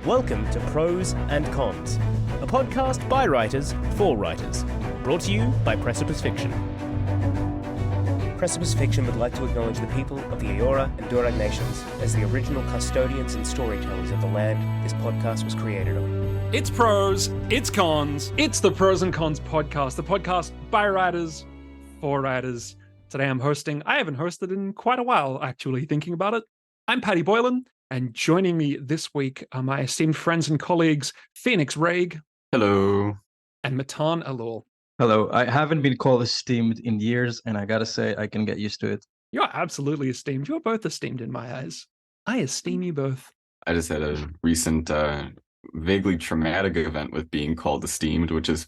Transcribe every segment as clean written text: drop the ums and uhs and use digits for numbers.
Welcome to Prose and Cons, a podcast by writers for writers, brought to you by Precipice Fiction. Precipice Fiction would like to acknowledge the people of the Eora and Durag nations as the original custodians and storytellers of the land this podcast was created on. It's Prose, it's Cons, it's the Prose and Cons podcast, the podcast by writers for writers. Today I'm hosting, I haven't hosted in quite a while, actually, thinking about it. I'm Paddy Boylan, and joining me this week are my esteemed friends and colleagues, Phoenix Raig. Hello. And Matan, Elul. Hello. I haven't been called esteemed in years, and I gotta say, I can get used to it. You're absolutely esteemed. You're both esteemed in my eyes. I esteem you both. I just had a recent vaguely traumatic event with being called esteemed, which is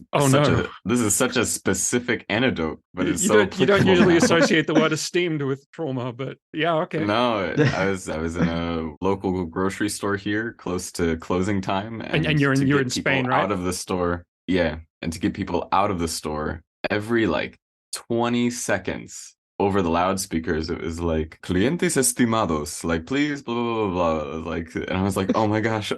this is such a specific anecdote, but it's you don't usually associate the word esteemed with trauma, but yeah, okay. No, I was in a local grocery store here, close to closing time, and you're in Spain, right? Out of the store, yeah, and to get people out of the store every 20 seconds. Over the loudspeakers, it was like "clientes estimados," like please, blah blah blah blah. And I was like, oh my gosh,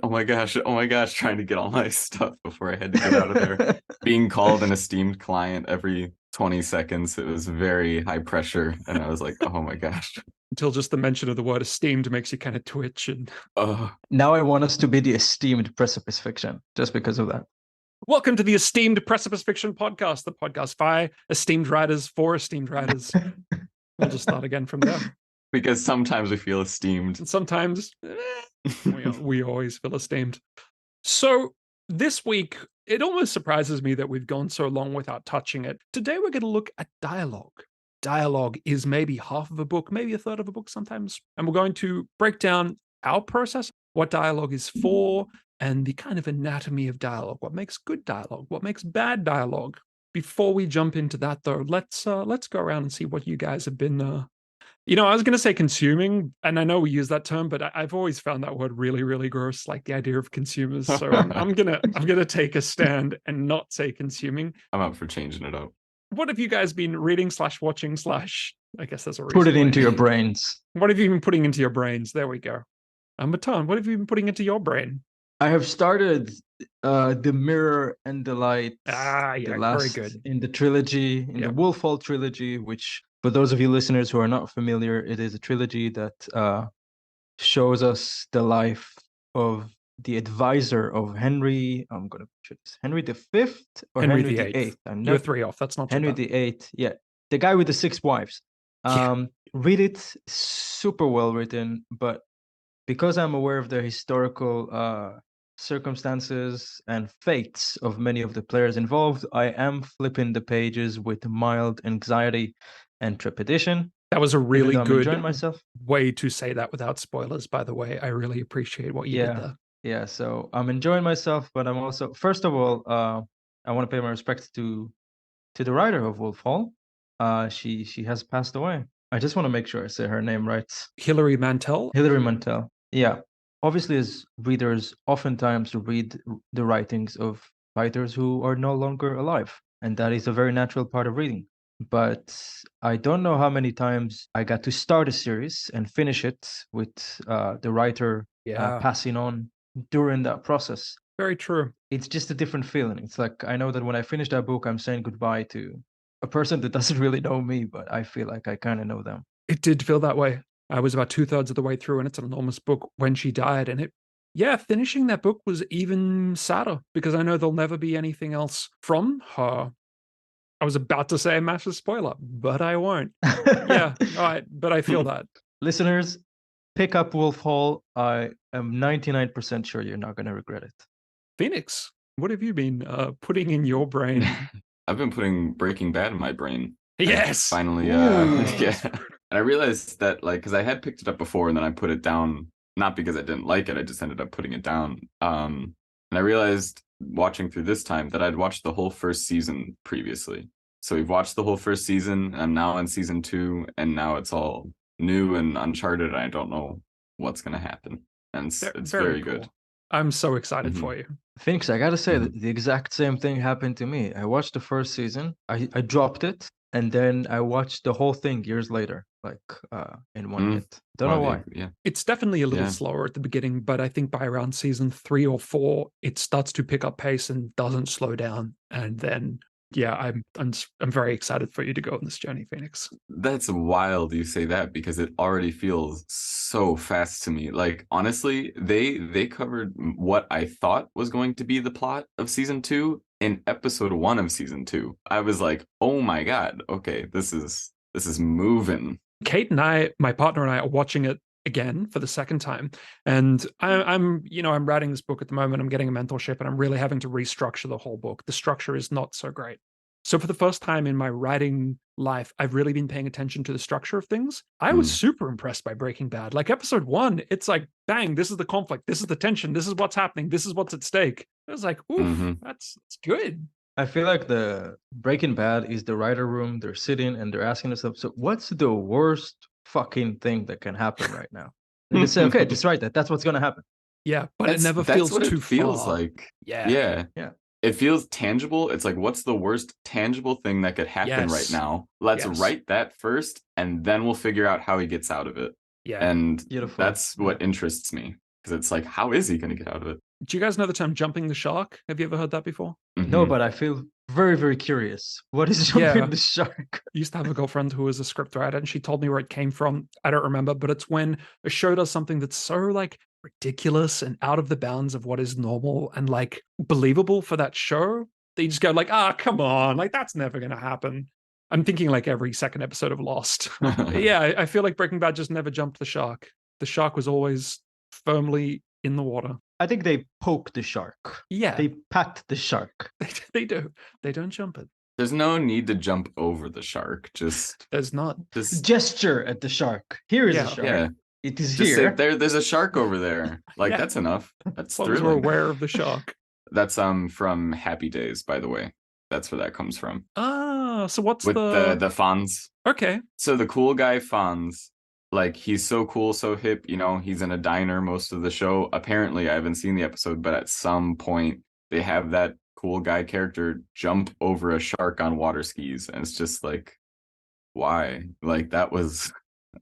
trying to get all my stuff before I had to get out of there. Being called an esteemed client every 20 seconds, it was very high pressure, and I was like, oh my gosh. Until just the mention of the word esteemed makes you kind of twitch. And now I want us to be the esteemed Precipice Fiction, just because of that. Welcome to the esteemed Precipice Fiction podcast, the podcast by esteemed writers for esteemed writers. We'll just start again from there. Because sometimes we feel esteemed. And sometimes we always feel esteemed. So this week, it almost surprises me that we've gone so long without touching it. Today, we're going to look at dialogue. Dialogue is maybe half of a book, maybe a third of a book sometimes. And we're going to break down our process, what dialogue is for, and the kind of anatomy of dialogue, what makes good dialogue, what makes bad dialogue. Before we jump into that, though, let's go around and see what you guys have been. I was going to say consuming, and I know we use that term, but I've always found that word really, really gross, like the idea of consumers. So I'm gonna take a stand and not say consuming. I'm up for changing it up. What have you guys been reading / watching / I guess that's a put it into your brains. What have you been putting into your brains? There we go. Matan, what have you been putting into your brain? I have started The Mirror and the Light. The last very good. In the trilogy, the Wolf Hall trilogy, which, for those of you listeners who are not familiar, it is a trilogy that shows us the life of the advisor of Henry. I'm going to picture this. Henry V or Henry VIII? You're 3 off. That's not Henry VIII. Yeah, the guy with the 6 wives. Read it. Super well written, but because I'm aware of the historical circumstances and fates of many of the players involved, I am flipping the pages with mild anxiety and trepidation. That was a really good myself. way to say that without spoilers, by the way. I really appreciate what you did there. Yeah, so I'm enjoying myself, but I'm also, first of all, I want to pay my respects to the writer of Wolf Hall. She has passed away. I just want to make sure I say her name right. Hilary Mantel? Hilary Mantel. Yeah. Obviously, as readers, oftentimes read the writings of writers who are no longer alive. And that is a very natural part of reading. But I don't know how many times I got to start a series and finish it with the writer passing on during that process. Very true. It's just a different feeling. It's like, I know that when I finish that book, I'm saying goodbye to a person that doesn't really know me, but I feel like I kind of know them. It did feel that way. I was about 2/3 of the way through, and it's an enormous book when she died. And finishing that book was even sadder because I know there'll never be anything else from her. I was about to say a massive spoiler, but I won't. Yeah, all right, but I feel that. Listeners, pick up Wolf Hall. I am 99% sure you're not going to regret it. Phoenix, what have you been putting in your brain? I've been putting Breaking Bad in my brain. Yes! Finally, yeah. And I realized that, because I had picked it up before and then I put it down, not because I didn't like it, I just ended up putting it down. And I realized, watching through this time, that I'd watched the whole first season previously. So we've watched the whole first season, I'm now in season 2, and now it's all new and uncharted, and I don't know what's going to happen. And it's very cool. Good. I'm so excited for you. Phoenix, I gotta say, the exact same thing happened to me. I watched the first season, I dropped it, and then I watched the whole thing years later, like in one hit. Don't know why. Yeah. It's definitely a little Yeah. slower at the beginning, but I think by around season 3 or 4, it starts to pick up pace and doesn't slow down. And then, yeah, I'm very excited for you to go on this journey, Phoenix. That's wild you say that, because it already feels so fast to me. Like, honestly, they covered what I thought was going to be the plot of season 2 in episode 1 of season 2. I was like, oh my god, okay, this is moving. Kate and I, my partner and I, are watching it again for the second time, and I'm writing this book at the moment. I'm getting a mentorship, and I'm really having to restructure the whole book. The structure is not so great. So for the first time in my writing life, I've really been paying attention to the structure of things. I was super impressed by Breaking Bad. Like episode 1, it's like, bang, this is the conflict, this is the tension, this is what's happening, this is what's at stake. I was like, oof, that's good. I feel like the Breaking Bad is the writer room. They're sitting and they're asking themselves, so what's the worst fucking thing that can happen right now? And they say, okay, just write that. That's what's going to happen. Yeah, but it never feels what too it feels far. like. Yeah. It feels tangible. It's like, what's the worst tangible thing that could happen right now? Let's write that first, and then we'll figure out how he gets out of it. Yeah. And Beautiful. that's what interests me, because it's like, how is he going to get out of it? Do you guys know the term jumping the shark? Have you ever heard that before? No, but I feel very, very curious. What is jumping the shark? I used to have a girlfriend who was a scriptwriter, and she told me where it came from. I don't remember, but it's when a show does something that's so like ridiculous and out of the bounds of what is normal and like believable for that show. They just go like, come on, like that's never going to happen. I'm thinking like every second episode of Lost. Yeah, I feel like Breaking Bad just never jumped the shark. The shark was always firmly in the water. I think they poke the shark. Yeah. They pat the shark. They do. They don't jump it. There's no need to jump over the shark. There's not. Just gesture at the shark. Here is a shark. Yeah. It is just here. Say, there's a shark over there. Like, that's enough. That's as long as we're aware of the shark. That's from Happy Days, by the way. That's where that comes from. So what's with the Fonz? Okay. So the cool guy Fonz, like, he's so cool, so hip, he's in a diner most of the show. Apparently, I haven't seen the episode, but at some point they have that cool guy character jump over a shark on water skis, and it's just like, why? Like, that was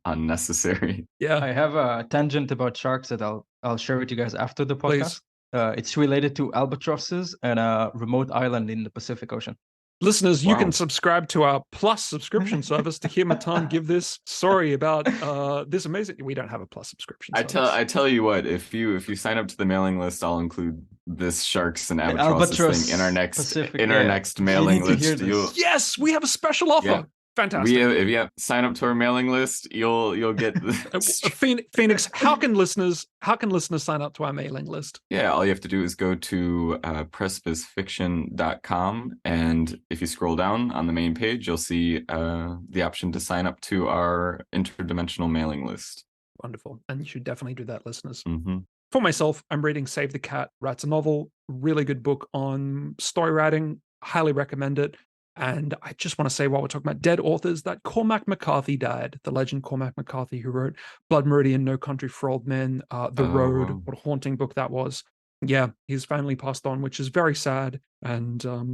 unnecessary. Yeah. I have a tangent about sharks that I'll share with you guys after the podcast. It's related to albatrosses and a remote island in the Pacific Ocean. Listeners, you can subscribe to our Plus subscription service to hear Matan give this story about this amazing. We don't have a Plus subscription service. I tell you what, if you sign up to the mailing list, I'll include this sharks and albatrosses thing in our next mailing list. Yes, we have a special offer. Yeah. Fantastic. If you sign up to our mailing list, you'll get Phoenix. How can listeners sign up to our mailing list? Yeah, all you have to do is go to precipicefiction.com, and if you scroll down on the main page, you'll see the option to sign up to our interdimensional mailing list. Wonderful, and you should definitely do that, listeners. Mm-hmm. For myself, I'm reading Save the Cat Writes a Novel. Really good book on story writing. Highly recommend it. And I just want to say, while we're talking about dead authors, that Cormac McCarthy died. The legend Cormac McCarthy, who wrote Blood Meridian, No Country for Old Men, The Road. What a haunting book that was. Yeah, he's finally passed on, which is very sad. And now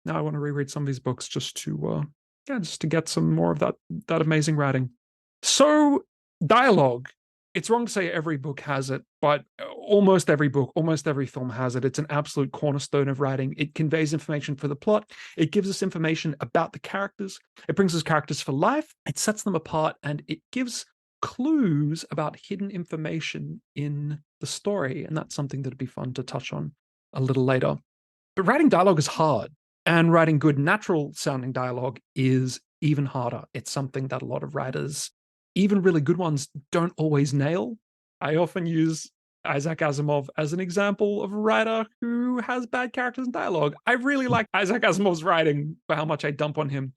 I want to reread some of these books just to get some more of that amazing writing. So, dialogue. It's wrong to say every book has it, but almost every book, almost every film has it. It's an absolute cornerstone of writing. It conveys information for the plot. It gives us information about the characters. It brings us characters for life. It sets them apart, and it gives clues about hidden information in the story. And that's something that'd be fun to touch on a little later. But writing dialogue is hard, and writing good natural sounding dialogue is even harder. It's something that a lot of writers, even really good ones, don't always nail. I often use Isaac Asimov as an example of a writer who has bad characters and dialogue. I really like Isaac Asimov's writing for how much I dump on him.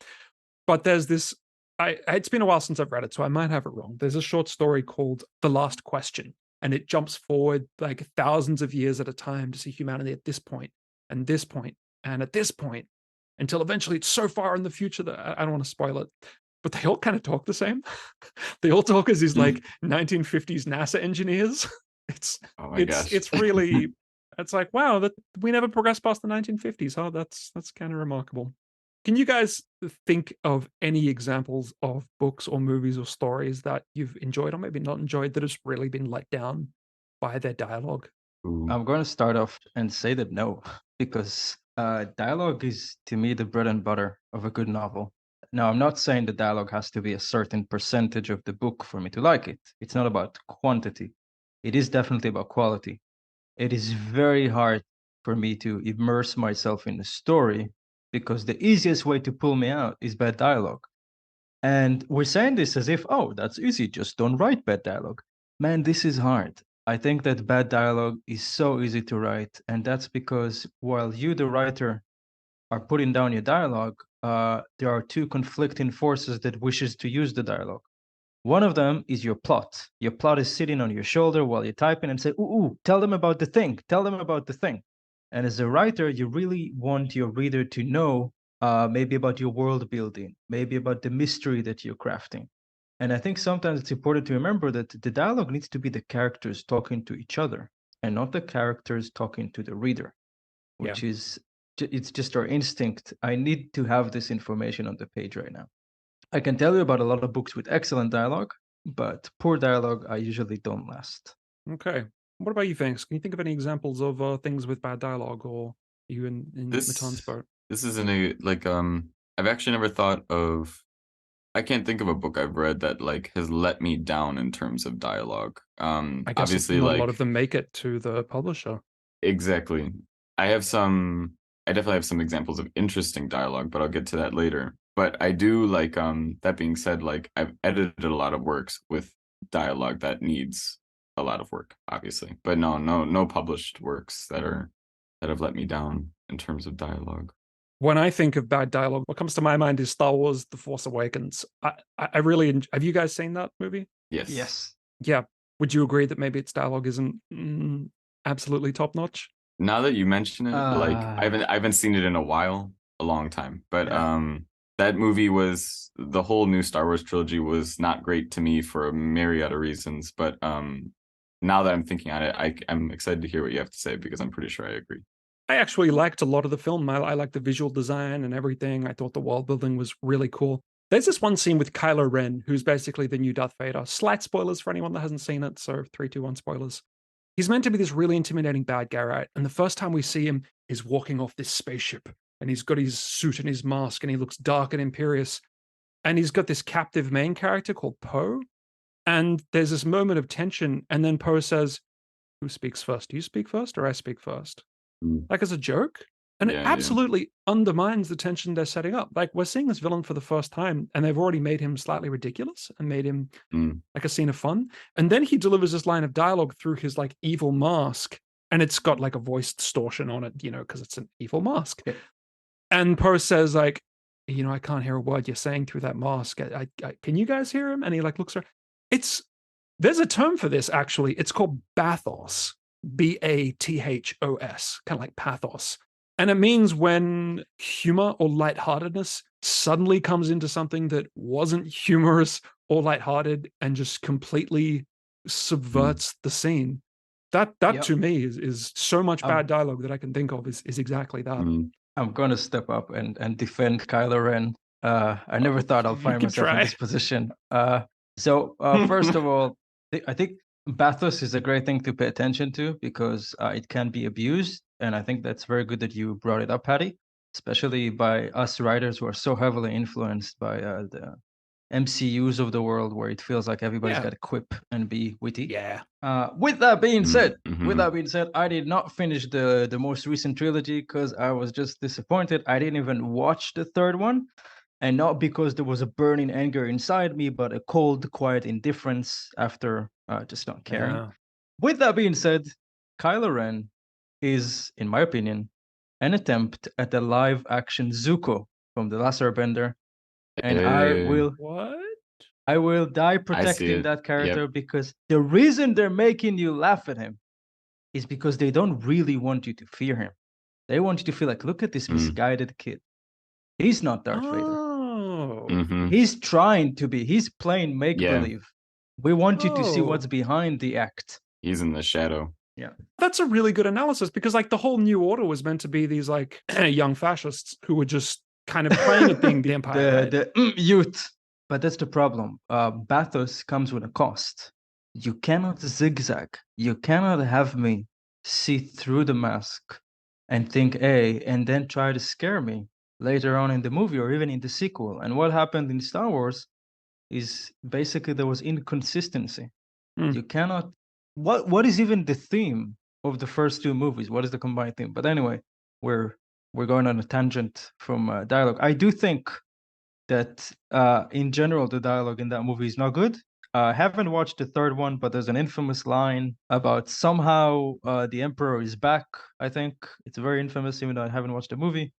But there's this, it's been a while since I've read it, so I might have it wrong. There's a short story called The Last Question, and it jumps forward like thousands of years at a time to see humanity at this point, and this point, and at this point, until eventually it's so far in the future that I don't want to spoil it. But they all kind of talk the same. They all talk as these like 1950s NASA engineers. It's really, it's like, wow, that we never progressed past the 1950s. Oh, that's kind of remarkable. Can you guys think of any examples of books or movies or stories that you've enjoyed or maybe not enjoyed that has really been let down by their dialogue? Ooh. I'm going to start off and say that no, because dialogue is, to me, the bread and butter of a good novel. Now, I'm not saying the dialogue has to be a certain percentage of the book for me to like it. It's not about quantity. It is definitely about quality. It is very hard for me to immerse myself in the story because the easiest way to pull me out is bad dialogue. And we're saying this as if, oh, that's easy, just don't write bad dialogue. Man, this is hard. I think that bad dialogue is so easy to write, and that's because while you, the writer, are putting down your dialogue, there are two conflicting forces that wishes to use the dialogue. One of them is your plot. Your plot is sitting on your shoulder while you're typing and say, ooh, tell them about the thing, tell them about the thing. And as a writer, you really want your reader to know maybe about your world building, maybe about the mystery that you're crafting. And I think sometimes it's important to remember that the dialogue needs to be the characters talking to each other and not the characters talking to the reader, which is, it's just our instinct. I need to have this information on the page right now. I can tell you about a lot of books with excellent dialogue, but poor dialogue, I usually don't last. Okay. What about you, Fangs? Can you think of any examples of things with bad dialogue, or you in Matan's boat? This isn't a like I've actually never thought of. I can't think of a book I've read that like has let me down in terms of dialogue. I guess Obviously, not like a lot of them make it to the publisher. exactly. I definitely have some examples of interesting dialogue, but I'll get to that later. But I do like that being said, like I've edited a lot of works with dialogue that needs a lot of work, obviously. But no published works that have let me down in terms of dialogue. When I think of bad dialogue, what comes to my mind is Star Wars: The Force Awakens. I really have you guys seen that movie? Yes. Yeah. Would you agree that maybe its dialogue isn't absolutely top notch? Now that you mention it, like I haven't seen it in a while, a long time. But that movie was, the whole new Star Wars trilogy was not great to me for a myriad of reasons. But now that I'm thinking on it, I'm excited to hear what you have to say because I'm pretty sure I agree. I actually liked a lot of the film. I liked the visual design and everything. I thought the world building was really cool. There's this one scene with Kylo Ren, who's basically the new Darth Vader. Slight spoilers for anyone that hasn't seen it, so 3, 2, 1 spoilers. He's meant to be this really intimidating bad guy, right? And the first time we see him is walking off this spaceship, and he's got his suit and his mask, and he looks dark and imperious. And he's got this captive main character called Poe. And there's this moment of tension, and then Poe says, "Who speaks first? Do you speak first, or I speak first?" Like as a joke. And it absolutely undermines the tension they're setting up. Like we're seeing this villain for the first time, and they've already made him slightly ridiculous and made him like a scene of fun. And then he delivers this line of dialogue through his like evil mask, and it's got like a voice distortion on it, because it's an evil mask. Yeah. And Poe says like, I can't hear a word you're saying through that mask. Can you guys hear him? And he like looks around. There's a term for this actually. It's called bathos. bathos, kind of like pathos. And it means when humor or lightheartedness suddenly comes into something that wasn't humorous or lighthearted and just completely subverts the scene. That to me is so much bad dialogue that I can think of is exactly that. I'm going to step up and defend Kylo Ren. I never thought I'll find myself in this position. So first of all, I think bathos is a great thing to pay attention to because it can be abused. And I think that's very good that you brought it up, Paddy, especially by us writers who are so heavily influenced by the MCUs of the world where it feels like everybody's got to quip and be witty. Yeah. With that being said, I did not finish the most recent trilogy because I was just disappointed. I didn't even watch the third one. And not because there was a burning anger inside me, but a cold, quiet indifference after just not caring. Yeah. With that being said, Kylo Ren is, in my opinion, an attempt at a live-action Zuko from The Last Airbender. And I will die protecting that character because the reason they're making you laugh at him is because they don't really want you to fear him. They want you to feel like, look at this misguided kid. He's not Darth Vader. He's trying to be. He's playing make-believe. We want you to see what's behind the act. He's in the shadow. Yeah. That's a really good analysis because like the whole New Order was meant to be these like young fascists who were just kind of playing it being the Empire, right? The youth. But that's the problem. Bathos comes with a cost. You cannot zigzag. You cannot have me see through the mask and think A, and then try to scare me later on in the movie or even in the sequel. And what happened in Star Wars is basically there was inconsistency. Hmm. You cannot. What is even the theme of the first two movies? What is the combined theme? But anyway, we're going on a tangent from dialogue. I do think that in general the dialogue in that movie is not good. I haven't watched the third one, but there's an infamous line about somehow the Emperor is back. I think it's very infamous, even though I haven't watched the movie.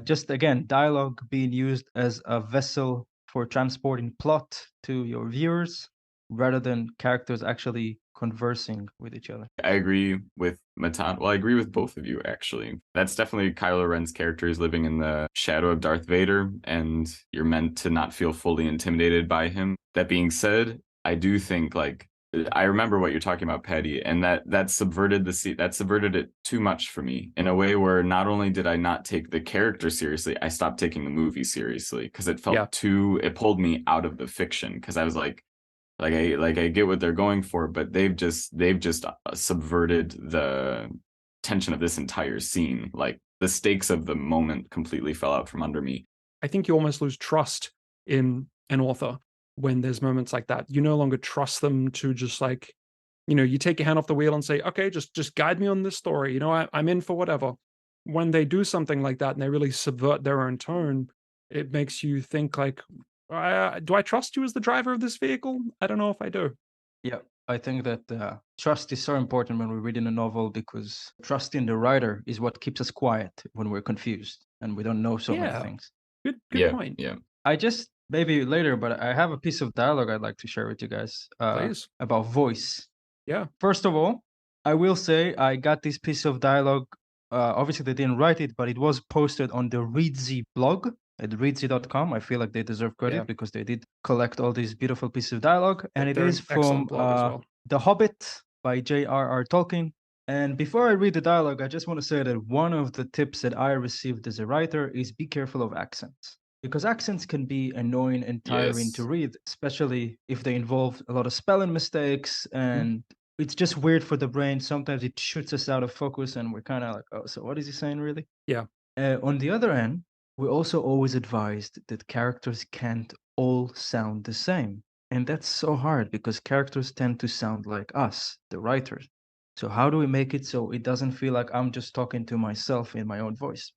Just again, dialogue being used as a vessel for transporting plot to your viewers rather than characters actually conversing with each other. I agree with Matan. Well, I agree with both of you, actually. That's definitely Kylo Ren's character is living in the shadow of Darth Vader, and you're meant to not feel fully intimidated by him. That being said, I do think, like, I remember what you're talking about, Paddy, and that subverted it too much for me in a way where not only did I not take the character seriously, I stopped taking the movie seriously because it felt it pulled me out of the fiction because I was like I get what they're going for, but they've just subverted the tension of this entire scene. Like the stakes of the moment completely fell out from under me. I think you almost lose trust in an author when there's moments like that. You no longer trust them to just like, you take your hand off the wheel and say, okay, just guide me on this story. I'm in for whatever. When they do something like that and they really subvert their own tone, it makes you think like, do I trust you as the driver of this vehicle? I don't know if I do. Yeah, I think that trust is so important when we're reading a novel because trust in the writer is what keeps us quiet when we're confused and we don't know so many things. Good point. Yeah. I just, maybe later, but I have a piece of dialogue I'd like to share with you guys Please. about voice. Yeah. First of all, I will say I got this piece of dialogue. Obviously, they didn't write it, but it was posted on the Reedsy blog at reedsy.com. I feel like they deserve credit because they did collect all these beautiful pieces of dialogue. And it is from The Hobbit by J.R.R. Tolkien. And before I read the dialogue, I just want to say that one of the tips that I received as a writer is be careful of accents. Because accents can be annoying and tiring to read, especially if they involve a lot of spelling mistakes and it's just weird for the brain. Sometimes it shoots us out of focus and we're kind of like, oh, so what is he saying really? Yeah. On the other hand, we're also always advised that characters can't all sound the same. And that's so hard because characters tend to sound like us, the writers. So how do we make it so it doesn't feel like I'm just talking to myself in my own voice?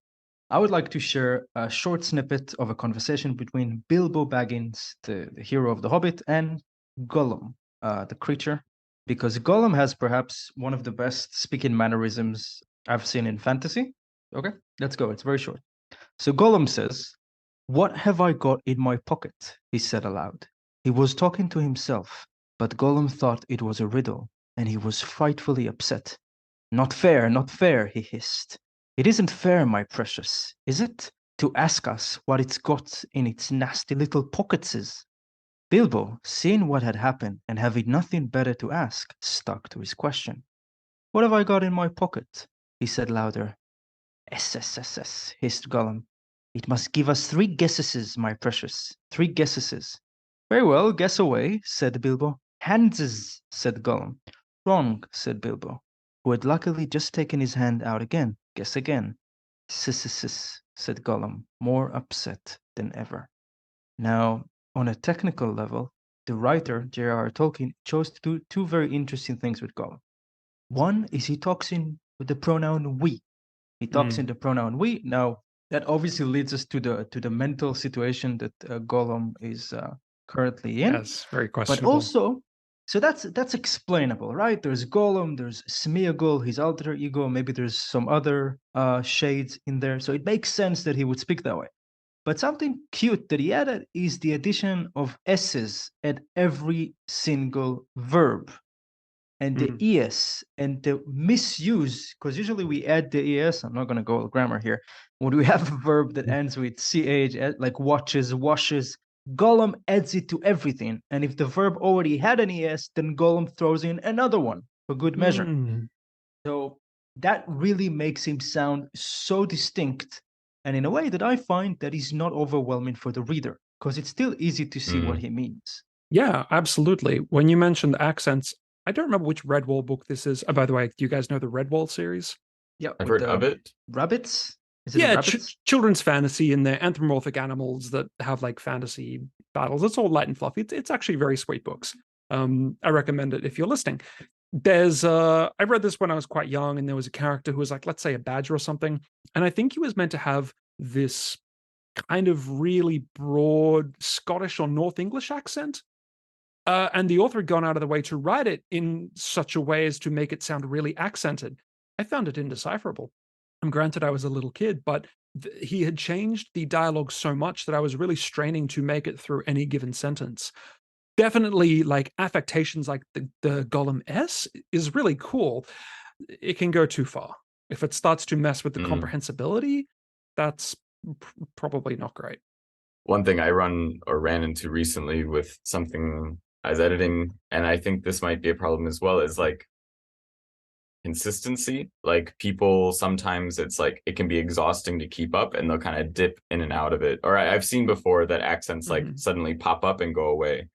I would like to share a short snippet of a conversation between Bilbo Baggins, the hero of The Hobbit, and Gollum, the creature, because Gollum has perhaps one of the best speaking mannerisms I've seen in fantasy. Okay, let's go. It's very short. So Gollum says, "What have I got in my pocket?" he said aloud. He was talking to himself, but Gollum thought it was a riddle, and he was frightfully upset. Not fair, he hissed. It isn't fair, my precious, is it, to ask us what it's got in its nasty little pocketses? Bilbo, seeing what had happened and having nothing better to ask, stuck to his question. What have I got in my pocket? He said louder. S, hissed Gollum. It must give us 3 guesses, my precious. 3 guesses. Very well, guess away, said Bilbo. Handses, said Gollum. Wrong, said Bilbo, who had luckily just taken his hand out again. Guess again. Sis, said Gollum, more upset than ever. Now, on a technical level, the writer, J.R.R. Tolkien, chose to do 2 very interesting things with Gollum. One is he talks in with the pronoun we. He talks in the pronoun we. Now, that obviously leads us to the mental situation that Gollum is currently in. Yes, very questionable. But also, so that's explainable, right? There's Gollum, there's Smeagol, his alter ego, maybe there's some other shades in there. So it makes sense that he would speak that way. But something cute that he added is the addition of S's at every single verb. And the ES and the misuse, because usually we add the ES, I'm not going to go grammar here. When we have a verb that ends with CH, like watches, washes, Gollum adds it to everything. And if the verb already had an ES, then Gollum throws in another one for good measure. So that really makes him sound so distinct and in a way that I find that is not overwhelming for the reader, because it's still easy to see what he means. Yeah, absolutely. When you mentioned accents, I don't remember which Redwall book this is. Oh, by the way, do you guys know the Redwall series? Yeah, I've with heard of the it. rabbits. Is it Yeah, rabbits? children's fantasy, and they're anthropomorphic animals that have like fantasy battles. It's all light and fluffy. It's actually very sweet books. I recommend it if you're listening. There's I read this when I was quite young, and there was a character who was like, let's say a badger or something, and I think he was meant to have this kind of really broad Scottish or North English accent. And the author had gone out of the way to write it in such a way as to make it sound really accented. I found it indecipherable. And granted, I was a little kid, but he had changed the dialogue so much that I was really straining to make it through any given sentence. Definitely, like affectations like the Gollum S is really cool. It can go too far. If it starts to mess with the comprehensibility, that's probably not great. One thing I ran into recently with something I was editing, and I think this might be a problem as well, is like consistency. Like people sometimes it's like it can be exhausting to keep up, and they'll kind of dip in and out of it. Or I've seen before that accents like suddenly pop up and go away,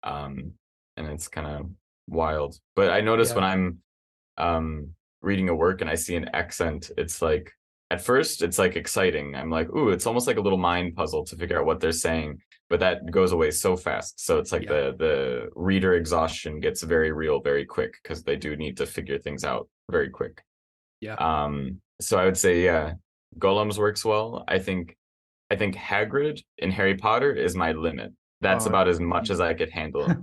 and it's kind of wild. But I notice when I'm reading a work and I see an accent, it's like at first it's like exciting. I'm like, ooh, it's almost like a little mind puzzle to figure out what they're saying, but that goes away so fast. So it's like the reader exhaustion gets very real very quick, because they do need to figure things out very quick. So I would say Gollum's works well. I think Hagrid in Harry Potter is my limit. That's about as much as I could handle.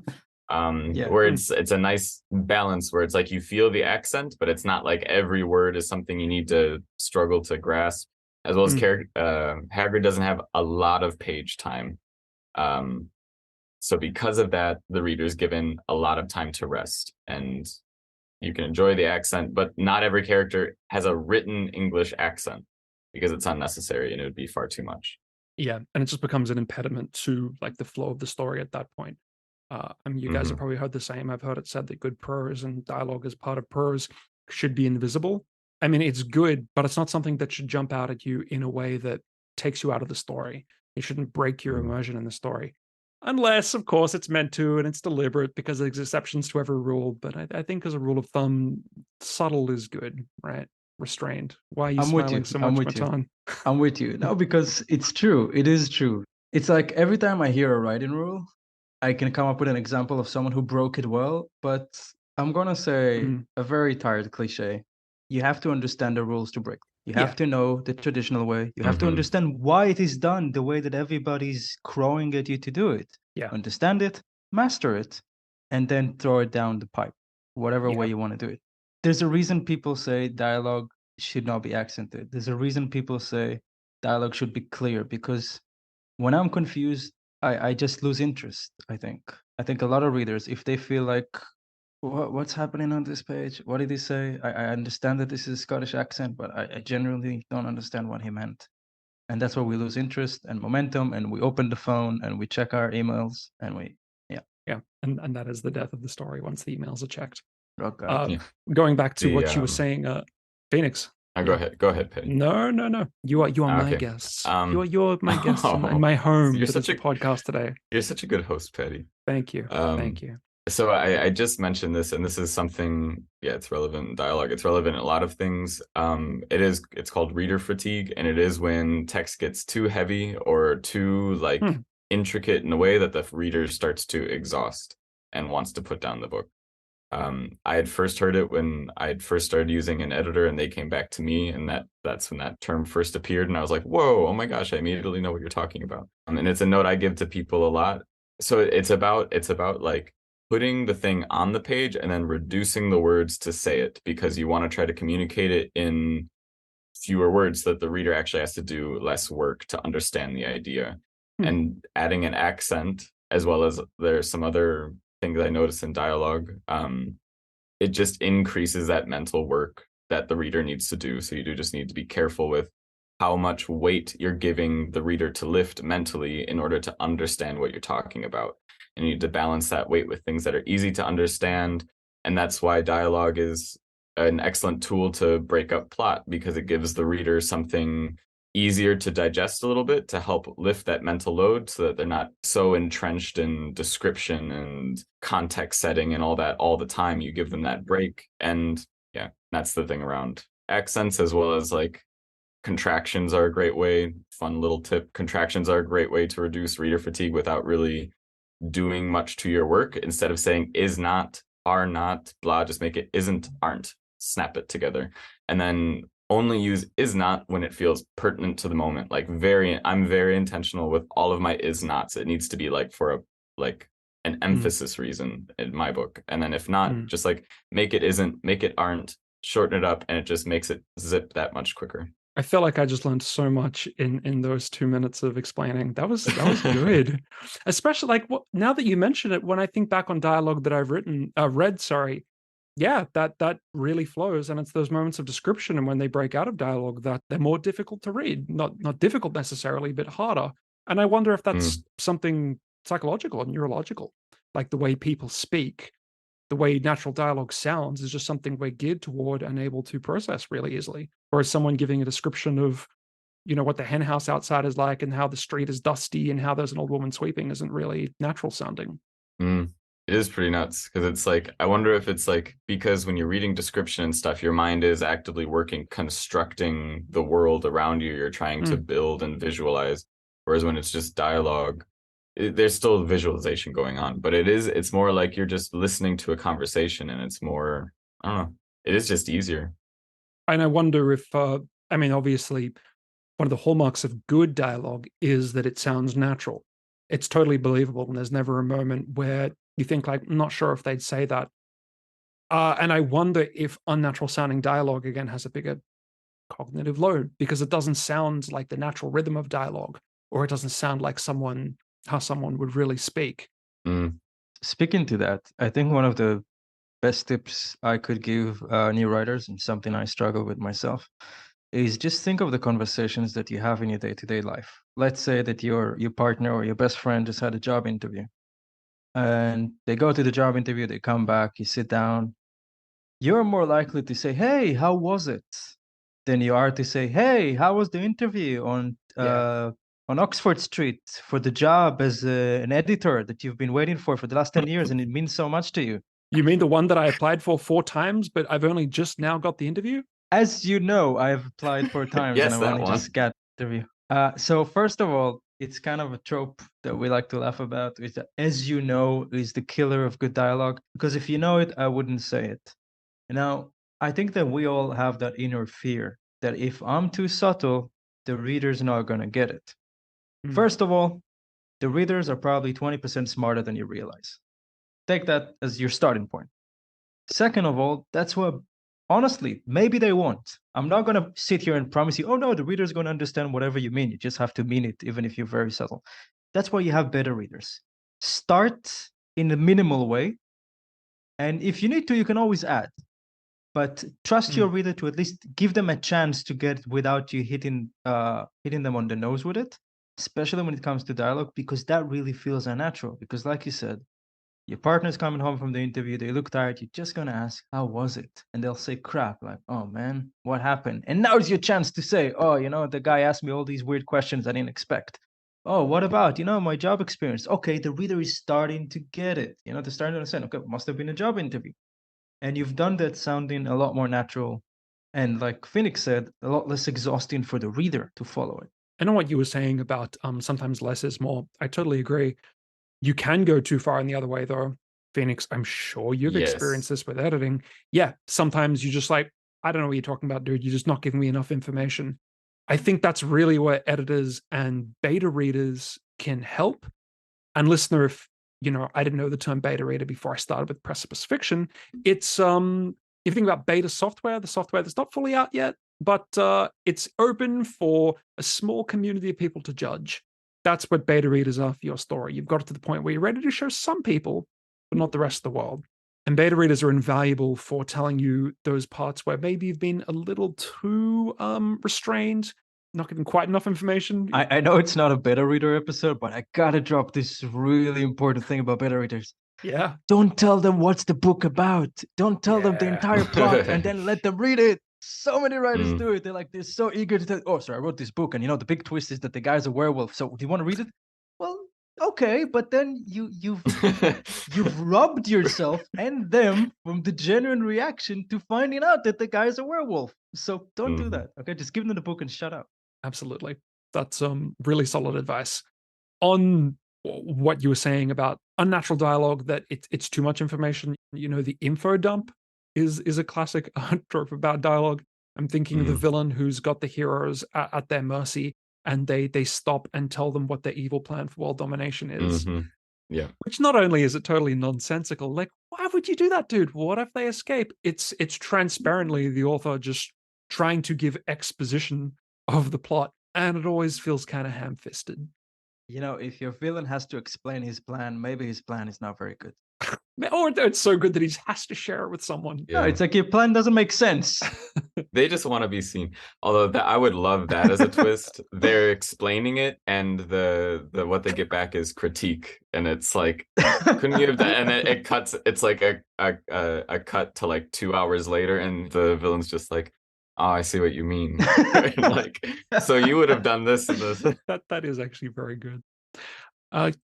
Where it's a nice balance where it's like you feel the accent, but it's not like every word is something you need to struggle to grasp. As well as Hagrid doesn't have a lot of page time, so because of that, the reader's given a lot of time to rest, and you can enjoy the accent, but not every character has a written English accent, because it's unnecessary and it would be far too much. Yeah, and it just becomes an impediment to like the flow of the story at that point. I mean, you guys have probably heard the same. I've heard it said that good prose and dialogue as part of prose should be invisible. I mean, it's good, but it's not something that should jump out at you in a way that takes you out of the story. It shouldn't break your immersion in the story. Unless, of course, it's meant to, and it's deliberate, because there's exceptions to every rule. But I think as a rule of thumb, subtle is good, right? Restrained. Why are you smiling so much, Matan? I'm with you. No, because it's true. It is true. It's like every time I hear a writing rule, I can come up with an example of someone who broke it well, but I'm going to say a very tired cliche. You have to understand the rules to break. You have to know the traditional way. You have to understand why it is done the way that everybody's crowing at you to do it. Understand it, master it, and then throw it down the pipe, whatever way you want to do it. There's a reason people say dialogue should not be accented. There's a reason people say dialogue should be clear, because when I'm confused, I just lose interest, I think. I think a lot of readers, if they feel like, what's happening on this page? What did he say? I understand that this is a Scottish accent, but I genuinely don't understand what he meant. And that's where we lose interest and momentum, and we open the phone and we check our emails, and and that is the death of the story once the emails are checked. Okay. Going back to what you were saying, Phoenix. Go ahead, Paddy. No. You are my guests. You're my guests in my home. You're such a podcast today. You're such a good host, Paddy. Thank you. Thank you. So I just mentioned this, and this is something, it's relevant in dialogue. It's relevant in a lot of things. It's called reader fatigue, and it is when text gets too heavy or too intricate in a way that the reader starts to exhaust and wants to put down the book. I had first heard it when I had first started using an editor, and they came back to me, and that's when that term first appeared, and I was like, whoa, oh my gosh, I immediately know what you're talking about. And it's a note I give to people a lot. So it's about like putting the thing on the page and then reducing the words to say it, because you want to try to communicate it in fewer words so that the reader actually has to do less work to understand the idea. And adding an accent, as well as there's some other things I notice in dialogue, it just increases that mental work that the reader needs to do. So you do just need to be careful with how much weight you're giving the reader to lift mentally in order to understand what you're talking about. And you need to balance that weight with things that are easy to understand. And that's why dialogue is an excellent tool to break up plot, because it gives the reader something easier to digest a little bit to help lift that mental load so that they're not so entrenched in description and context setting and all that all the time. You give them that break. And yeah, that's the thing around accents, as well as like contractions are a great way. Fun little tip. Contractions are a great way to reduce reader fatigue without really doing much to your work. Instead of saying is not, are not, blah, just make it isn't, aren't. Snap it together. And then only use is not when it feels pertinent to the moment. Like I'm very intentional with all of my is nots. It needs to be like for an emphasis reason in my book. And then if not, just like make it isn't, make it aren't, shorten it up, and it just makes it zip that much quicker. I feel like I just learned so much in those 2 minutes of explaining. That was good. Especially like now that you mention it, when I think back on dialogue that I've read, yeah, that really flows, and it's those moments of description and when they break out of dialogue that they're more difficult to read. Not difficult necessarily, but harder. And I wonder if that's something psychological and neurological, like the way people speak. The way natural dialogue sounds is just something we're geared toward and able to process really easily. Whereas someone giving a description of, what the hen house outside is like and how the street is dusty and how there's an old woman sweeping isn't really natural sounding. It is pretty nuts, because it's like, I wonder if it's like, because when you're reading description and stuff, your mind is actively working, constructing the world around you. You're trying to build and visualize. Whereas when it's just dialogue, there's still visualization going on, but it's more like you're just listening to a conversation, and it's more, I don't know, it is just easier. And I wonder if obviously one of the hallmarks of good dialogue is that it sounds natural. It's totally believable, and there's never a moment where you think like, I'm not sure if they'd say that. And I wonder if unnatural sounding dialogue again has a bigger cognitive load, because it doesn't sound like the natural rhythm of dialogue, or it doesn't sound like how someone would really speak. Speaking to that, I think one of the best tips I could give new writers, and something I struggle with myself, is just think of the conversations that you have in your day-to-day life. Let's say that your partner or your best friend just had a job interview, and they go to the job interview, they come back, you sit down. You're more likely to say, hey, how was it? Than you are to say, hey, how was the interview on Oxford Street for the job as an editor that you've been waiting for the last 10 years and it means so much to you. You mean the one that I applied for 4 times, but I've only just now got the interview? As you know, I've applied 4 times yes, and I've only just got the interview. So first of all, it's kind of a trope that we like to laugh about, is that as you know is the killer of good dialogue. Because if you know it, I wouldn't say it. Now, I think that we all have that inner fear that if I'm too subtle, the reader's not going to get it. First of all, the readers are probably 20% smarter than you realize. Take that as your starting point. Second of all, that's what, honestly, maybe they won't. I'm not going to sit here and promise you, oh no, the reader's going to understand whatever you mean. You just have to mean it, even if you're very subtle. That's why you have better readers. Start in a minimal way. And if you need to, you can always add. But trust your reader to at least give them a chance to get it without you hitting them on the nose with it, especially when it comes to dialogue, because that really feels unnatural. Because like you said, your partner's coming home from the interview, they look tired, you're just going to ask, how was it? And they'll say crap, like, oh man, what happened? And now is your chance to say, oh, the guy asked me all these weird questions I didn't expect. Oh, what about, my job experience? Okay, the reader is starting to get it. They're starting to understand, okay, must have been a job interview. And you've done that sounding a lot more natural. And like Phoenix said, a lot less exhausting for the reader to follow it. I know what you were saying about sometimes less is more. I totally agree. You can go too far in the other way, though. Phoenix, I'm sure you've experienced this with editing. Yeah, sometimes you just like, I don't know what you're talking about, dude. You're just not giving me enough information. I think that's really where editors and beta readers can help. And listener, if I didn't know the term beta reader before I started with Precipice Fiction. It's if you think about beta software, the software that's not fully out yet, but it's open for a small community of people to judge. That's what beta readers are for your story. You've got it to the point where you're ready to show some people, but not the rest of the world. And beta readers are invaluable for telling you those parts where maybe you've been a little too restrained, not giving quite enough information. I know it's not a beta reader episode, but I gotta drop this really important thing about beta readers. Yeah. Don't tell them what's the book about. Don't tell them the entire plot and then let them read it. So many writers Mm. do it. They're so eager to tell. Oh, sorry, I wrote this book, and the big twist is that the guy's a werewolf. So, do you want to read it? Well, okay, but then you've robbed yourself and them from the genuine reaction to finding out that the guy's a werewolf. So don't do Mhm. that. Okay, just give them the book and shut up. Absolutely. That's really solid advice. On what you were saying about unnatural dialogue, that it's too much information. The info dump is a classic trope about dialogue. I'm thinking of the villain who's got the heroes at their mercy, and they stop and tell them what their evil plan for world domination is. Mhm. Yeah. Which not only is it totally nonsensical, like, why would you do that, dude? What if they escape? It's transparently the author just trying to give exposition of the plot, and it always feels kind of ham-fisted. If your villain has to explain his plan, maybe his plan is not very good. Or it's so good that he has to share it with someone. No, Yeah. it's like your plan doesn't make sense. They just want to be seen. Although I would love that as a twist. They're explaining it, and the what they get back is critique, and it's like, couldn't you have that? And it cuts. It's like a cut to like 2 hours later, and the villain's just like, "Oh, I see what you mean." Like, so you would have done this and this. That is actually very good.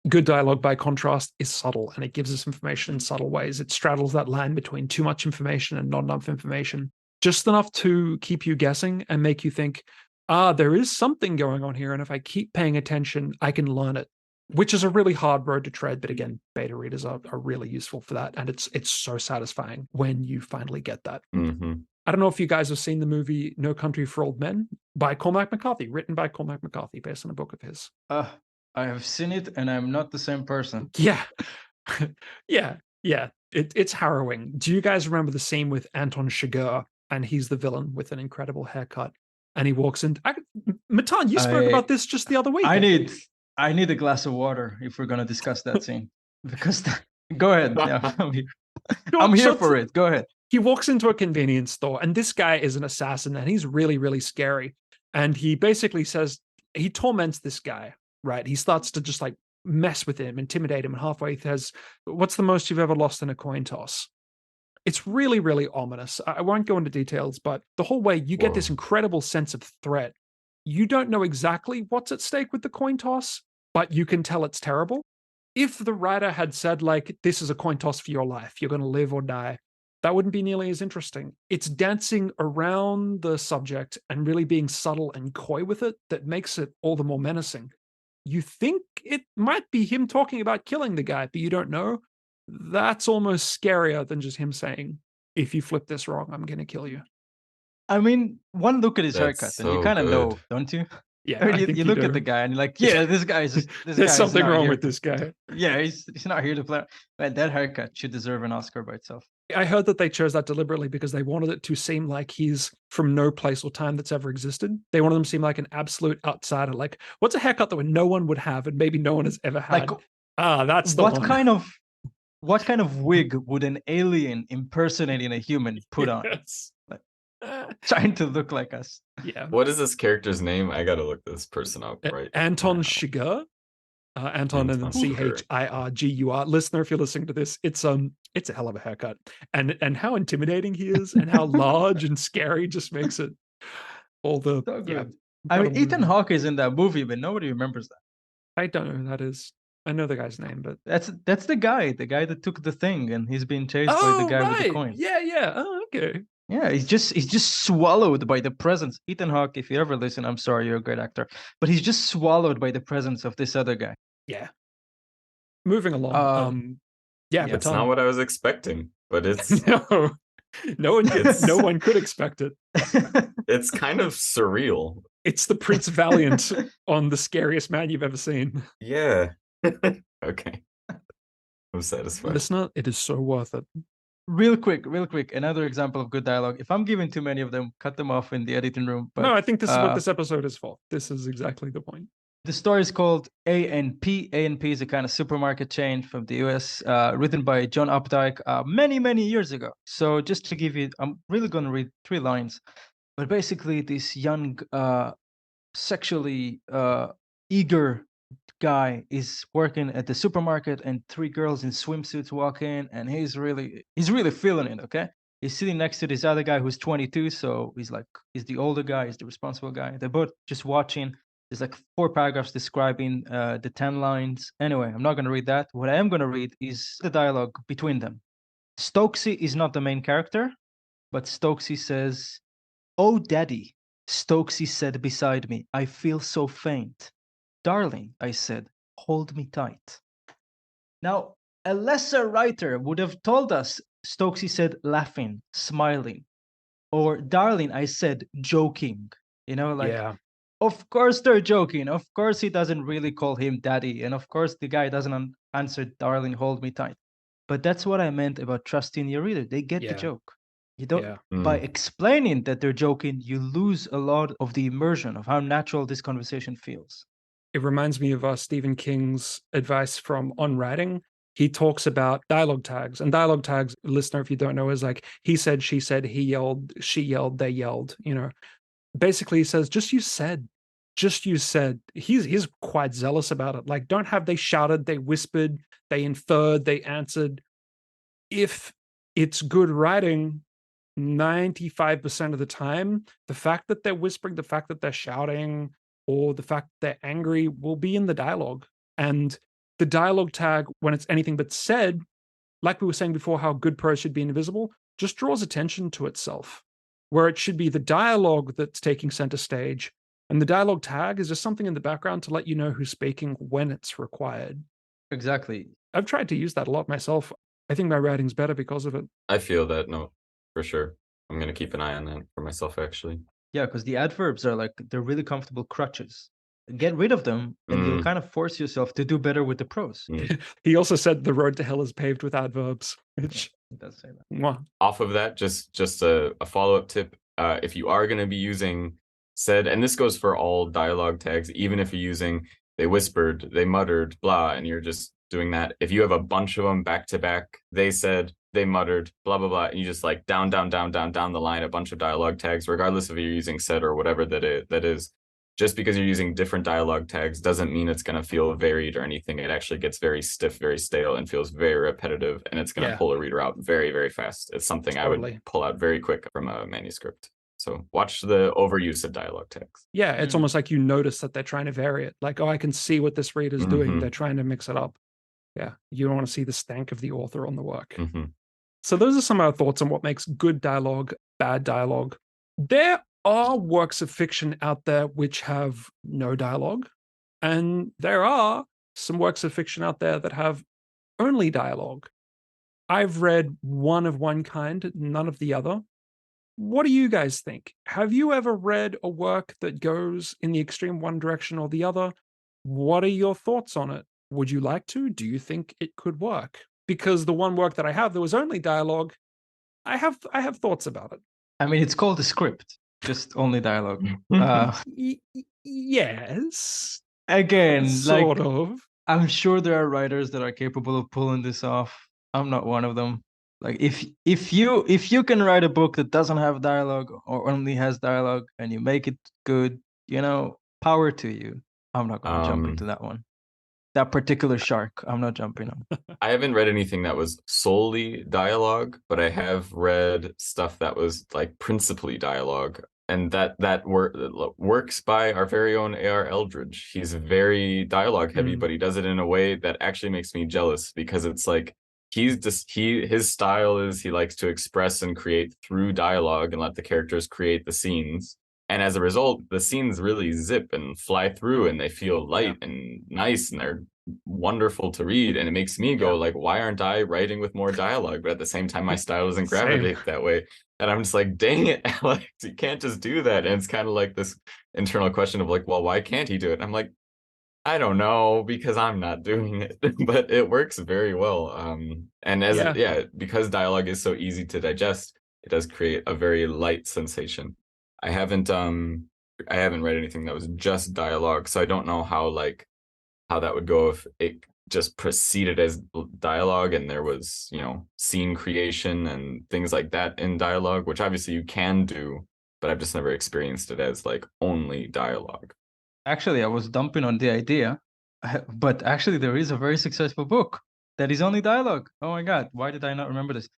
Good dialogue, by contrast, is subtle, and it gives us information in subtle ways. It straddles that line between too much information and not enough information, just enough to keep you guessing and make you think, there is something going on here, and if I keep paying attention, I can learn it, which is a really hard road to tread. But again, beta readers are really useful for that, and it's so satisfying when you finally get that. Mm-hmm. I don't know if you guys have seen the movie No Country for Old Men by Cormac McCarthy, written by Cormac McCarthy, based on a book of his. I have seen it, and I'm not the same person. Yeah. yeah. It's harrowing. Do you guys remember the scene with Anton Chigurh, and he's the villain with an incredible haircut, and he walks in? Matan, you spoke about this just the other week. I need a glass of water if we're gonna discuss that scene, because go ahead. Yeah, I'm here for it. Go ahead. He walks into a convenience store, and this guy is an assassin, and he's really, really scary. And he basically says, he torments this guy, right? He starts to just like mess with him, intimidate him, and halfway he says, "What's the most you've ever lost in a coin toss?" It's really, really ominous. I won't go into details, but the whole way you get this incredible sense of threat. You don't know exactly what's at stake with the coin toss, but you can tell it's terrible. If the writer had said, like, this is a coin toss for your life, you're going to live or die, that wouldn't be nearly as interesting. It's dancing around the subject and really being subtle and coy with it that makes it all the more menacing. You think it might be him talking about killing the guy, but you don't know. That's almost scarier than just him saying, if you flip this wrong, I'm going to kill you. I mean, one look at his That's haircut, so and you kind of good. know, don't you? Yeah, I mean, you look at the guy, and you're like, yeah, this guy is. There's something wrong with this guy. Yeah, he's not here to play. But that haircut should deserve an Oscar by itself. I heard that they chose that deliberately because they wanted it to seem like he's from no place or time that's ever existed. They wanted him to seem like an absolute outsider. Like, what's a haircut that no one would have and maybe no one has ever had? Like, that's the what one. what kind of wig would an alien impersonating a human put on? Yes. Like, trying to look like us. Yeah. What is this character's name? I gotta look this person up right Anton now. Chigurh. Anton and then Chirgur. Listener, if you're listening to this, it's a hell of a haircut, and how intimidating he is, and how large and scary just makes it all the. So good. I mean, Ethan Hawke is in that movie, but nobody remembers that. I don't know who that is. I know the guy's name, but that's the guy that took the thing, and he's being chased by the guy with the coin. Yeah. Oh, okay. Yeah, he's just swallowed by the presence. Ethan Hawke, if you ever listen, I'm sorry, you're a great actor, but he's just swallowed by the presence of this other guy. Yeah. Moving along. Yeah, That's not what I was expecting, but it's no one could expect it. It's kind of surreal. It's the Prince Valiant on the scariest man you've ever seen. Yeah. Okay. I'm satisfied. Listener, it is so worth it. Real quick, another example of good dialogue. If I'm giving too many of them, cut them off in the editing room. But no, I think this is what this episode is for. This is exactly the point. The story is called A&P. A&P is a kind of supermarket chain from the US, written by John Updike many years ago. So just to give you, I'm really going to read 3 lines. But basically, this young, sexually eager guy is working at the supermarket, and 3 girls in swimsuits walk in, and he's really feeling it. Okay, He's sitting next to this other guy who's 22, so he's the older guy, he's the responsible guy. They're both just watching. There's like 4 paragraphs describing the 10 lines. Anyway, I'm not going to read that. What I am going to read is the dialogue between them. Stokesy is not the main character, but Stokesy says, "Oh, Daddy," Stokesy said beside me, "I feel so faint." "Darling," I said, "hold me tight." Now, a lesser writer would have told us, Stokesy said, laughing, smiling. Or, "Darling," I said, joking. Yeah. Of course they're joking. Of course he doesn't really call him daddy. And of course the guy doesn't answer, "Darling, hold me tight." But that's what I meant about trusting your reader. They get the Yeah. joke. You don't, Yeah. by explaining that they're joking, you lose a lot of the immersion of how natural this conversation feels. It reminds me of Stephen King's advice from On Writing. He talks about dialogue tags, and dialogue tags, listener, if you don't know, is like he said, she said, he yelled, she yelled, they yelled. Basically, he says, just use said. Just use said. He's quite zealous about it. Like, don't have they shouted, they whispered, they inferred, they answered. If it's good writing, 95% of the time, the fact that they're whispering, the fact that they're shouting, or the fact that they're angry will be in the dialogue. And the dialogue tag, when it's anything but said, like we were saying before, how good prose should be invisible, just draws attention to itself, where it should be the dialogue that's taking center stage. And the dialogue tag is just something in the background to let you know who's speaking when it's required. Exactly. I've tried to use that a lot myself. I think my writing's better because of it. I feel that, no, for sure. I'm going to keep an eye on that for myself, actually. Yeah, because the adverbs are they're really comfortable crutches. Get rid of them, and you'll kind of force yourself to do better with the prose. He also said the road to hell is paved with adverbs, which He does say that. Mwah. Off of that, just a follow-up tip. If you are going to be using said, and this goes for all dialogue tags, even if you're using they whispered, they muttered, blah, and you're just doing that. If you have a bunch of them back to back, they said, they muttered, blah, blah, blah, and you just like down the line, a bunch of dialogue tags, regardless if you're using said or whatever that is. Just because you're using different dialogue tags doesn't mean it's going to feel varied or anything. It actually gets very stiff, very stale, and feels very repetitive, and it's going to pull a reader out very, very fast. It's something I would pull out very quick from a manuscript. So watch the overuse of dialogue tags. Yeah, it's almost like you notice that they're trying to vary it. Like, oh, I can see what this reader's doing. They're trying to mix it up. Yeah, you don't want to see the stank of the author on the work. So those are some of our thoughts on what makes good dialogue, bad dialogue. There are works of fiction out there which have no dialogue, and there are some works of fiction out there that have only dialogue. I've read one of one kind, none of the other. What do you guys think? Have you ever read a work that goes in the extreme one direction or the other? What are your thoughts on it? Would you like to? Do you think it could work? Because the one work that I have, there was only dialogue. I have thoughts about it. I mean, it's called a script, just only dialogue. Yes. Again, sort of. I'm sure there are writers that are capable of pulling this off. I'm not one of them. Like if you can write a book that doesn't have dialogue or only has dialogue and you make it good, power to you. I'm not going to jump into that one. That particular shark, I'm not jumping on. I haven't read anything that was solely dialogue, but I have read stuff that was like principally dialogue, and that works by our very own A.R. Eldridge. He's very dialogue heavy, but he does it in a way that actually makes me jealous, because it's like his style is he likes to express and create through dialogue and let the characters create the scenes. And as a result, the scenes really zip and fly through, and they feel light and nice, and they're wonderful to read. And it makes me go like, why aren't I writing with more dialogue? But at the same time, my style doesn't gravitate that way. And I'm just like, dang it, Alex, you can't just do that. And it's kind of like this internal question of like, well, why can't he do it? And I'm like, I don't know, because I'm not doing it, but it works very well. And because dialogue is so easy to digest, it does create a very light sensation. I haven't read anything that was just dialogue, so I don't know how that would go if it just proceeded as dialogue and there was, scene creation and things like that in dialogue, which obviously you can do, but I've just never experienced it as like only dialogue. Actually, I was dumping on the idea, but actually there is a very successful book that is only dialogue. Oh my God, why did I not remember this?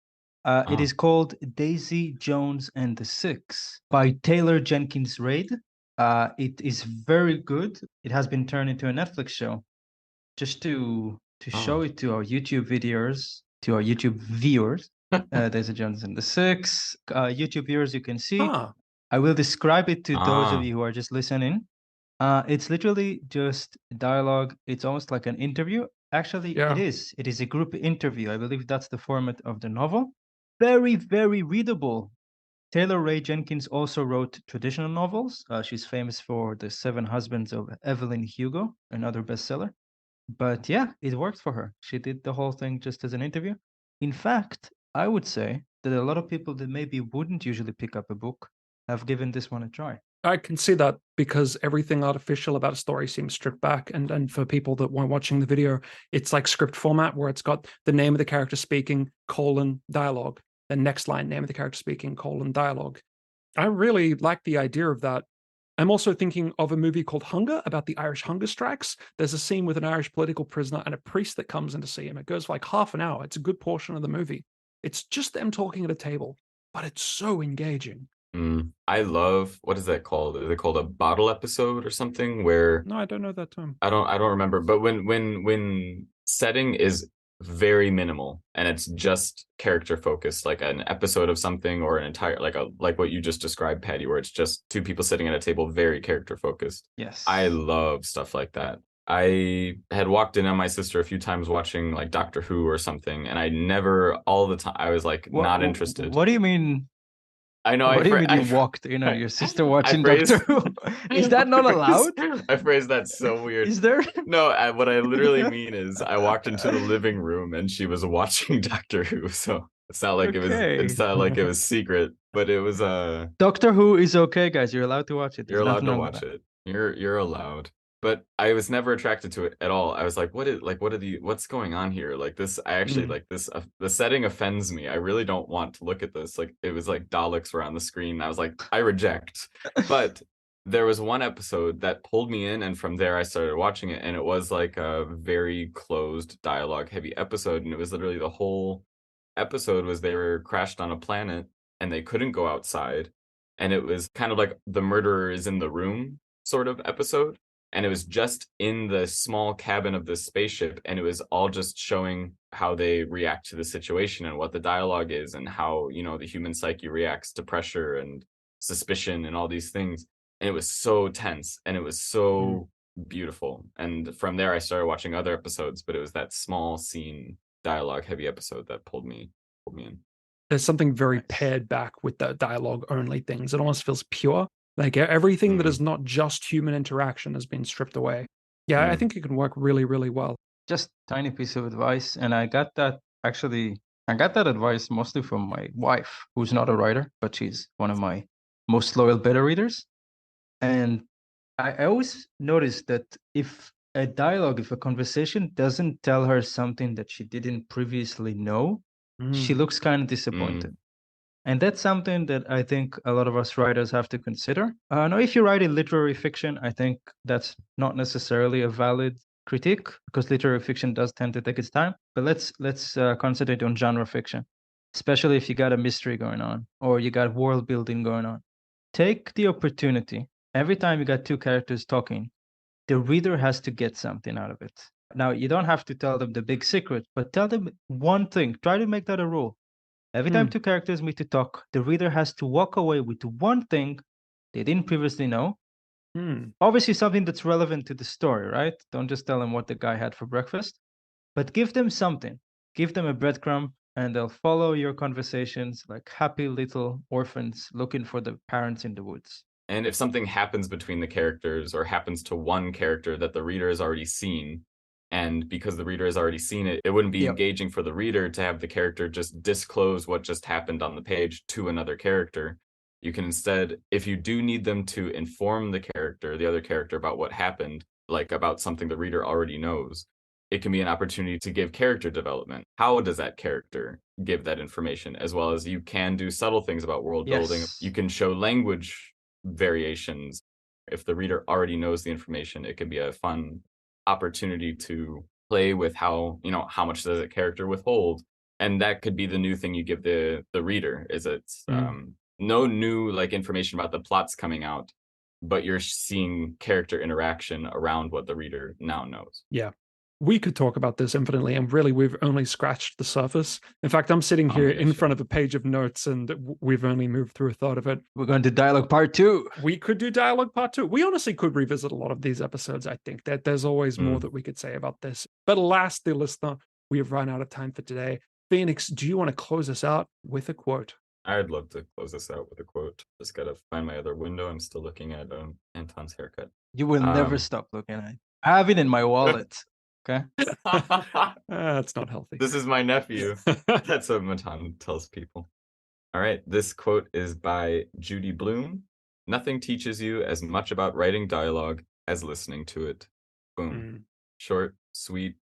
It is called Daisy Jones and the Six by Taylor Jenkins Reid. It is very good. It has been turned into a Netflix show. Just to show it to our YouTube viewers, Daisy Jones and the Six. YouTube viewers, you can see. Huh. I will describe it to those of you who are just listening. It's literally just dialogue. It's almost like an interview. Actually, Yeah. it is. It is a group interview. I believe that's the format of the novel. Very, very readable. Taylor Ray Jenkins also wrote traditional novels. She's famous for The Seven Husbands of Evelyn Hugo, another bestseller. But yeah, it worked for her. She did the whole thing just as an interview. In fact, I would say that a lot of people that maybe wouldn't usually pick up a book have given this one a try. I can see that because everything artificial about a story seems stripped back. And for people that weren't watching the video, it's like script format where it's got the name of the character speaking, dialogue. The next line, name of the character speaking, dialogue. I really like the idea of that. I'm also thinking of a movie called Hunger about the Irish hunger strikes. There's a scene with an Irish political prisoner and a priest that comes in to see him. It goes for like half an hour. It's a good portion of the movie. It's just them talking at a table, but it's so engaging. I love, what is that called? Is it called a bottle episode or something? Where No, I don't know that term. I don't remember. But when setting is very minimal and it's just character focused, like an episode of something or an entire like what you just described, Paddy, where it's just two people sitting at a table, very character focused. Yes. I love stuff like that. I had walked in on my sister a few times watching like Doctor Who or something, and I never all the time I was like not interested. What do you mean? I know. What do you mean you walked in on your sister watching Doctor Who? Is that not allowed? I phrased that so weird. Is there? No, what I literally mean is I walked into the living room and she was watching Doctor Who. So it's not like it's not like it was secret, but it was Doctor Who is okay, guys. You're allowed to watch it. You're allowed to watch it. You're allowed. But I was never attracted to it at all. I was like, what's going on here? Like this, I actually like this. The setting offends me. I really don't want to look at this. Like it was like Daleks were on the screen. I was like, I reject. But there was one episode that pulled me in, and from there I started watching it. And it was like a very closed, dialogue heavy episode. And it was literally the whole episode was they were crashed on a planet and they couldn't go outside. And it was kind of like the murderer is in the room sort of episode. And it was just in the small cabin of this spaceship, and it was all just showing how they react to the situation and what the dialogue is and how, the human psyche reacts to pressure and suspicion and all these things. And it was so tense and it was so beautiful. And from there I started watching other episodes, but it was that small scene dialogue heavy episode that pulled me in. There's something very pared back with the dialogue only things. It almost feels pure. Like everything that is not just human interaction has been stripped away. Yeah, I think it can work really, really well. Just tiny piece of advice, and I got that advice mostly from my wife, who's not a writer, but she's one of my most loyal beta readers. And I always notice that if a conversation doesn't tell her something that she didn't previously know, she looks kind of disappointed. And that's something that I think a lot of us writers have to consider. Now, if you write in literary fiction, I think that's not necessarily a valid critique because literary fiction does tend to take its time. But let's concentrate on genre fiction, especially if you got a mystery going on or you got world building going on. Take the opportunity. Every time you got two characters talking, the reader has to get something out of it. Now, you don't have to tell them the big secret, but tell them one thing. Try to make that a rule. Every time two characters meet to talk, the reader has to walk away with one thing they didn't previously know. Obviously, something that's relevant to the story, right? Don't just tell them what the guy had for breakfast, but give them something. Give them a breadcrumb, and they'll follow your conversations like happy little orphans looking for the parents in the woods. And if something happens between the characters or happens to one character that the reader has already seen, and because the reader has already seen it, it wouldn't be engaging for the reader to have the character just disclose what just happened on the page to another character. You can instead, if you do need them to inform the other character about what happened, like about something the reader already knows, it can be an opportunity to give character development. How does that character give that information? As well as you can do subtle things about world building. You can show language variations. If the reader already knows the information, it can be a fun opportunity to play with how much does a character withhold And that could be the new thing you give the reader, is it's no new like information about the plots coming out, but you're seeing character interaction around what the reader now knows. Yeah. We could talk about this infinitely, and really we've only scratched the surface. In fact, I'm sitting here in front of a page of notes and we've only moved through a third of it. We're going to dialogue part 2. We could do dialogue part 2. We honestly could revisit a lot of these episodes. I think that there's always more that we could say about this. But alas, dear listener, we have run out of time for today. Phoenix, do you want to close us out with a quote? I'd love to close this out with a quote. Just gotta find my other window. I'm still looking at Anton's haircut. You will never stop looking at it. I have it in my wallet. Okay. That's not healthy. This is my nephew. That's what Matan tells people. All right. This quote is by Judy Blume. Nothing teaches you as much about writing dialogue as listening to it. Boom. Short, sweet.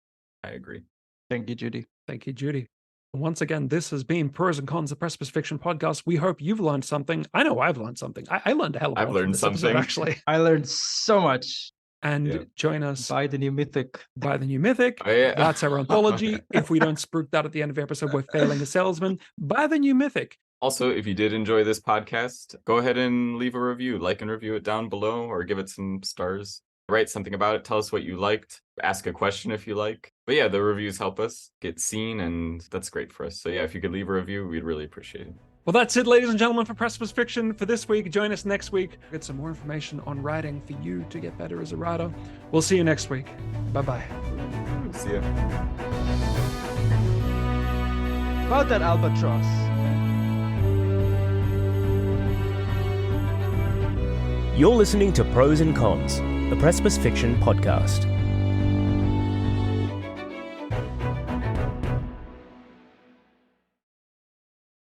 I agree. Thank you, Judy. Thank you, Judy. Once again, this has been Pros and Cons, the Precipice Fiction Podcast. We hope you've learned something. I know I've learned something. I learned a hell of a lot. I've learned from this something. episode, actually. I learned so much. And join us. Buy the new Mythic. Buy the new Mythic. Oh, yeah. That's our anthology. If we don't spruik that at the end of the episode, we're failing a salesman. Buy the new Mythic. Also, if you did enjoy this podcast, go ahead and leave a review. Like and review it down below or give it some stars. Write something about it. Tell us what you liked. Ask a question if you like. But yeah, the reviews help us get seen, and that's great for us. So yeah, if you could leave a review, we'd really appreciate it. Well, that's it, ladies and gentlemen, for Precipice Fiction for this week. Join us next week. Get some more information on writing for you to get better as a writer. We'll see you next week. Bye-bye. See ya. About that albatross. You're listening to Pros and Cons, the Precipice Fiction Podcast.